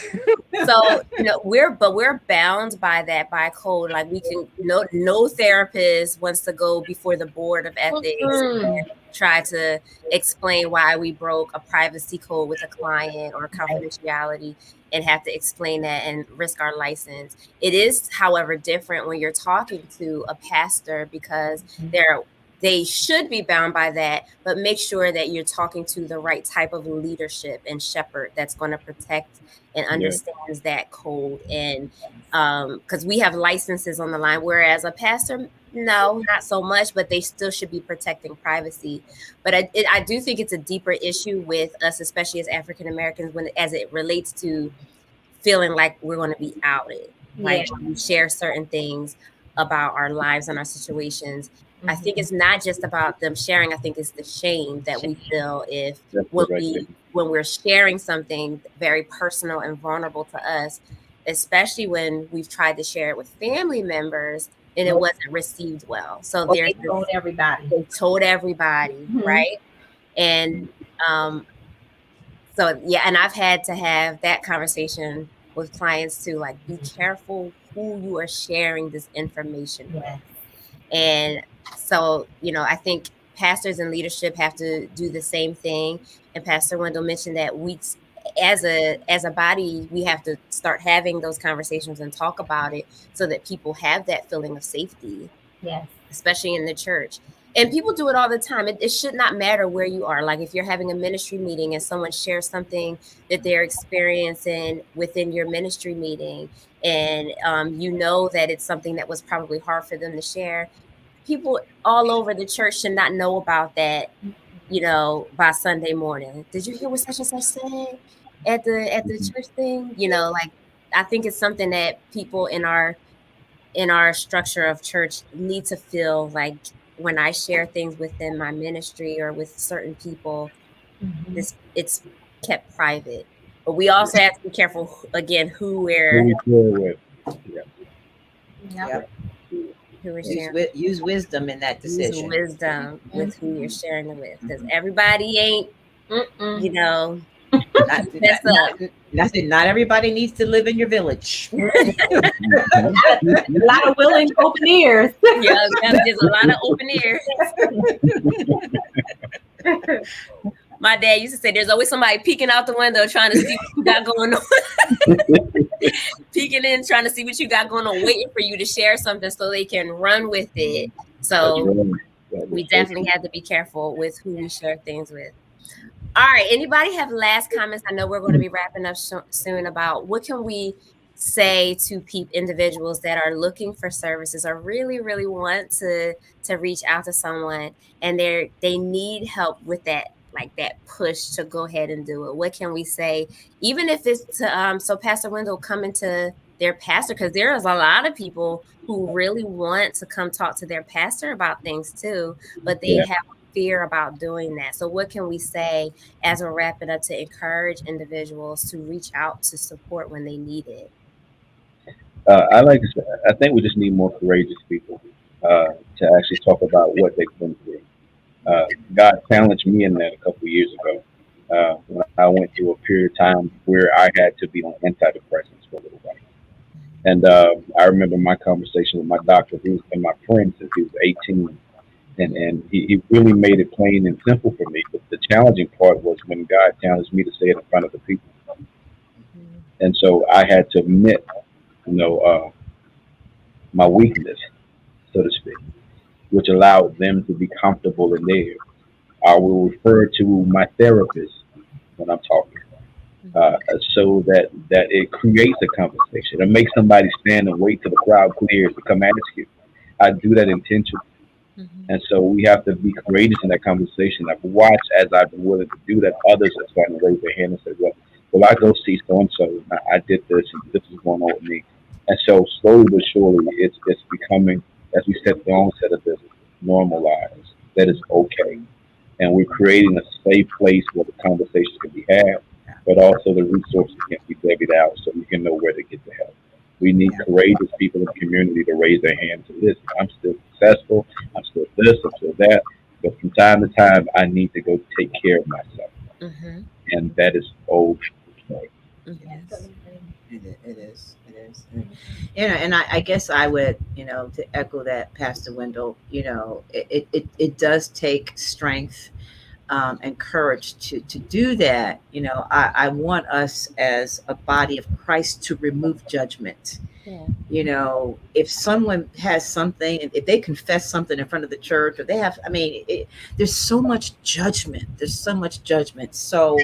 So we're bound by that, by code. Like, we can no therapist wants to go before the board of ethics and try to explain why we broke a privacy code with a client or confidentiality and have to explain that and risk our license. It is, however, different when you're talking to a pastor, because they should be bound by that, but make sure that you're talking to the right type of leadership and shepherd that's going to protect and understands that code. And because we have licenses on the line, whereas a pastor, no, not so much, but they still should be protecting privacy. But I do think it's a deeper issue with us, especially as African Americans, as it relates to feeling like we're going to be outed. Like, when we share certain things about our lives and our situations. I think it's not just about them sharing. I think it's the shame that we feel when we're sharing something very personal and vulnerable to us, especially when we've tried to share it with family members and it wasn't received well. So they told everybody. They told everybody, right? And so and I've had to have that conversation with clients too. Like, be careful who you are sharing this information with. And so, I think pastors and leadership have to do the same thing. And Pastor Wendell mentioned that we, as a body, we have to start having those conversations and talk about it so that people have that feeling of safety. Yes. Especially in the church. And people do it all the time. It should not matter where you are. Like, if you're having a ministry meeting and someone shares something that they're experiencing within your ministry meeting, and that it's something that was probably hard for them to share, people all over the church should not know about that, by Sunday morning. Did you hear what such and such said at the church thing? Like, I think it's something that people in our structure of church need to feel like, when I share things within my ministry or with certain people, it's kept private. But we also have to be careful, again, who we're with. Who we're sharing. Use wisdom in that decision. Use wisdom with who you're sharing it with, because everybody ain't, Not everybody needs to live in your village. A lot of willing open ears. Yeah, there's a lot of open ears. My dad used to say, there's always somebody peeking out the window trying to see what you got going on. Peeking in, trying to see what you got going on, waiting for you to share something so they can run with it. So we definitely have to be careful with who we share things with. All right. Anybody have last comments? I know we're going to be wrapping up soon about what can we say to individuals that are looking for services or really, really want to reach out to someone, and they need help with that, like that push to go ahead and do it. What can we say, even if it's to so Pastor Wendell coming to their pastor, because there is a lot of people who really want to come talk to their pastor about things too, but they have fear about doing that. So what can we say as we're wrapping up to encourage individuals to reach out to support when they need it? I think we just need more courageous people to actually talk about what they've been through. God challenged me in that a couple of years ago when I went through a period of time where I had to be on antidepressants for a little while. And I remember my conversation with my doctor, who's been my friend since he was 18. And he really made it plain and simple for me. But the challenging part was when God challenged me to say it in front of the people. And so I had to admit, you know, my weakness, so to speak, which allowed them to be comfortable in theirs. I will refer to my therapist when I'm talking, uh, so that it creates a conversation. It makes somebody stand and wait till the crowd clears to come ask you. I do that intentionally. Mhm. And so we have to be courageous in that conversation. I've watched as I've been willing to do that, others are starting to raise their hand and say, well, I go see so and so, I did this, and this is going on with me. And so slowly but surely, it's becoming, as we said at the onset of this, normalized. That is okay, and we're creating a safe place where the conversations can be had, but also the resources can be levied out so we can know where to get the help. We need Yeah. courageous people in the community to raise their hand to listen. I'm still successful. I'm still this. I'm still that. But from time to time, I need to go take care of myself, Mhm. and that is okay. Mhm. Absolutely. It is. It is. And I guess I would, to echo that, Pastor Wendell, it does take strength and courage to do that. I want us as a body of Christ to remove judgment. Yeah. If someone has something, if they confess something in front of the church, or they have, I mean, there's so much judgment. There's so much judgment. So,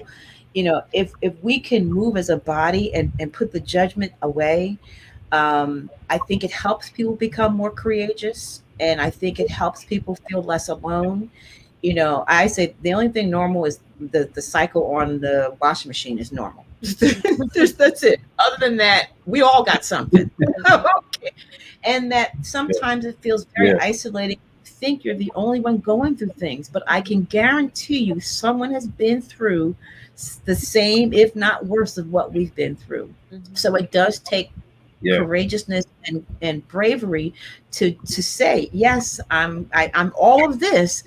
if we can move as a body and put the judgment away, I think it helps people become more courageous, and I think it helps people feel less alone. I say the only thing normal is the cycle on the washing machine is normal. That's it. Other than that, we all got something. Okay. And that Yeah, sometimes it feels very yeah, isolating. You think you're the only one going through things, but I can guarantee you someone has been through the same, if not worse, of what we've been through. Mhm. So it does take yeah, courageousness and bravery to say, yes, I'm all of this,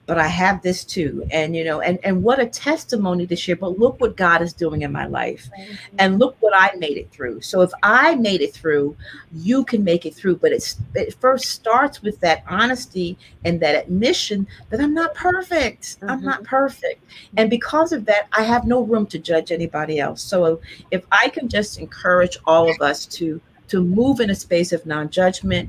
but I have this too. And and what a testimony to share. But look what God is doing in my life. Mhm. And look what I made it through. So if I made it through, you can make it through. But it first starts with that honesty and that admission that I'm not perfect. I'm not Mhm. perfect. And because of that, I have no room to judge anybody else. So if I can just encourage all of us to move in a space of non-judgment,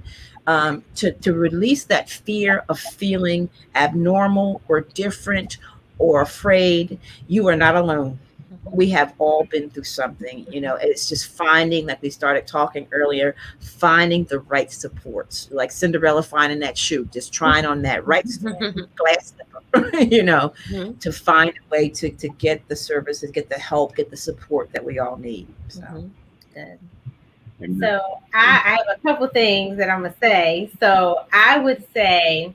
to release that fear of feeling abnormal or different or afraid, you are not alone. Mhm. We have all been through something. It's just finding, like we started talking earlier, finding the right supports, like Cinderella finding that shoe, just trying on that right glass slipper, Mhm. to find a way to get the services, get the help, get the support that we all need. So, Mhm. Good. amen. So I have a couple things that I'm gonna say. So I would say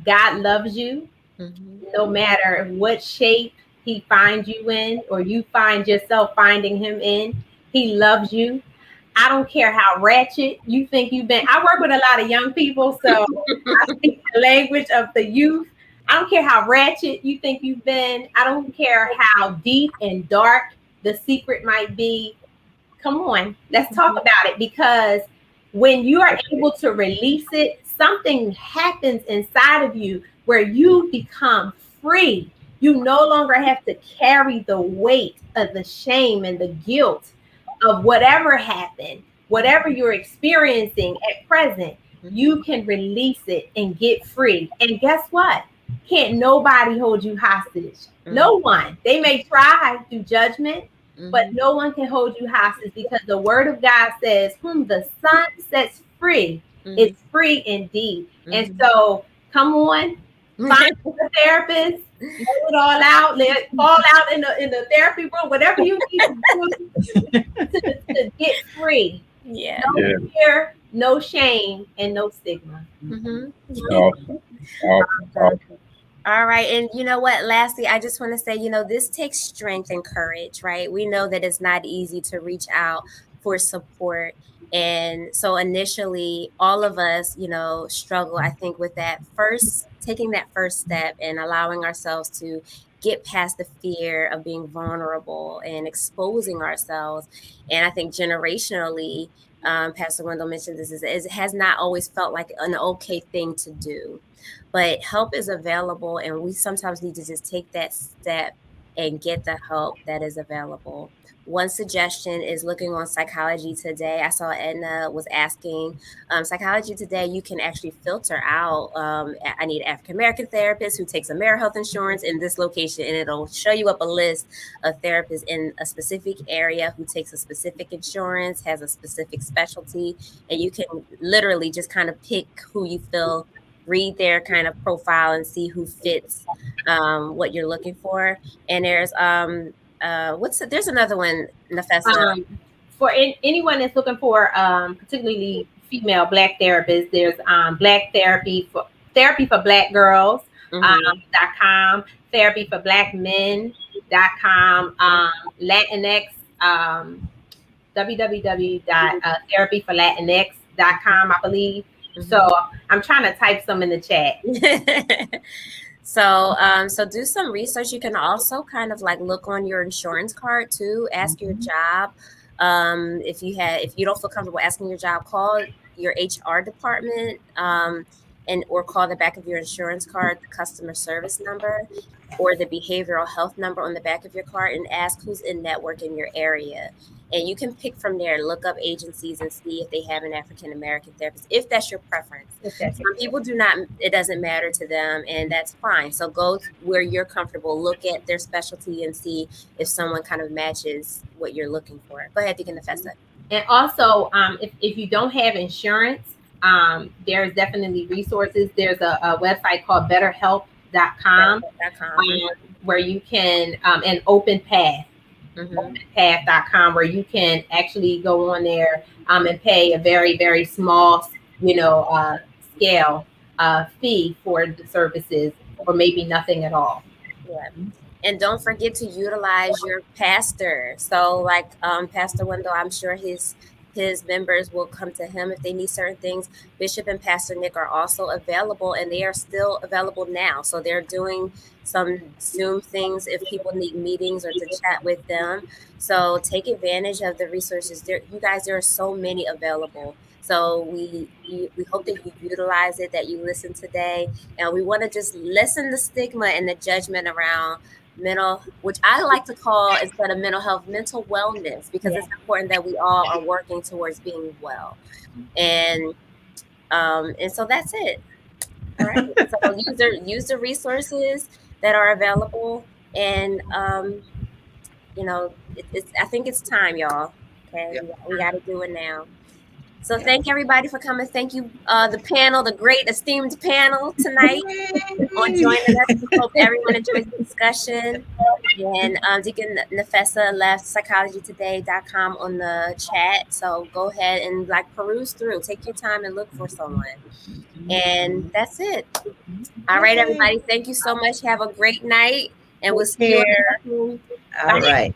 God loves you Mhm. no matter what shape he finds you in or you find yourself finding him in. He loves you. I don't care how ratchet you think you've been. I work with a lot of young people, so I speak the language of the youth. I don't care how ratchet you think you've been. I don't care how deep and dark the secret might be. Come on, let's talk Mhm. about it, because when you are That's able to release it, something happens inside of you where you become free. You no longer have to carry the weight of the shame and the guilt of whatever happened, whatever you're experiencing at present. You can release it and get free. And guess what? Can't nobody hold you hostage. Mhm. No one. They may try through judgment, but Mhm. no one can hold you hostage, because the word of God says, whom the Son sets free is Mhm. free indeed. And Mhm. so, come on, find a therapist, let it all out, let it fall out in the therapy room, whatever you need to do to get free. Yeah. No yeah, fear, no shame, and no stigma. Mhm. awesome, awesome, awesome. All right. And you know what? Lastly, I just want to say, this takes strength and courage, right? We know that it's not easy to reach out for support. And so initially, all of us, struggle, I think, with taking that first step and allowing ourselves to get past the fear of being vulnerable and exposing ourselves. And I think generationally, Pastor Wendell mentioned this, it has not always felt like an okay thing to do, but help is available, and we sometimes need to just take that step and get the help that is available. One suggestion is looking on Psychology Today. I saw Edna was asking, Psychology Today, you can actually filter out, I need African American therapist who takes AmeriHealth insurance in this location, and it'll show you up a list of therapists in a specific area who takes a specific insurance, has a specific specialty, and you can literally just kind of pick who you feel, read their kind of profile and see who fits what you're looking for. And there's there's another one, Nafessa. For anyone that's looking for particularly female Black therapists, there's Black therapy for Black girls .com, therapy for Black men.com, Latinx, www.therapyforlatinx.com, I believe. So I'm trying to type some in the chat. So do some research. You can also kind of like look on your insurance card too. Ask your job. If you don't feel comfortable asking your job, call your HR department or call the back of your insurance card, the customer service number or the behavioral health number on the back of your card, and ask who's in network in your area. And you can pick from there, look up agencies and see if they have an African American therapist, if that's your preference. Some people do not, it doesn't matter to them, and that's fine. So go where you're comfortable, look at their specialty and see if someone kind of matches what you're looking for. Go ahead, Deacon Nafessa. And also, if you don't have insurance, there's definitely resources. There's a website called betterhelp.com where you can, and OpenPath. OpenPath.com, where you can actually go on there and pay a very, very small, scale fee for the services, or maybe nothing at all. Yeah. And don't forget to utilize your pastor. So like Pastor Wendell, I'm sure his members will come to him if they need certain things. Bishop and Pastor Nick are also available, and they are still available now. So they're doing some Zoom things if people need meetings or to chat with them. So take advantage of the resources. There are so many available. So we hope that you utilize it, that you listen today. And we want to just lessen the stigma and the judgment around mental, which I like to call, instead of mental health, mental wellness, because it's important that we all are working towards being well. And so that's it. All right. So use the resources that are available, and I think it's time, y'all. Okay, we got to do it now. So thank everybody for coming. Thank you, the panel, the great esteemed panel tonight on joining us. We hope everyone enjoyed the discussion. And Deacon Nafessa left psychologytoday.com on the chat. So go ahead and peruse through. Take your time and look for someone. And that's it. All right, everybody. Thank you so much. Have a great night. And we'll see you. All right.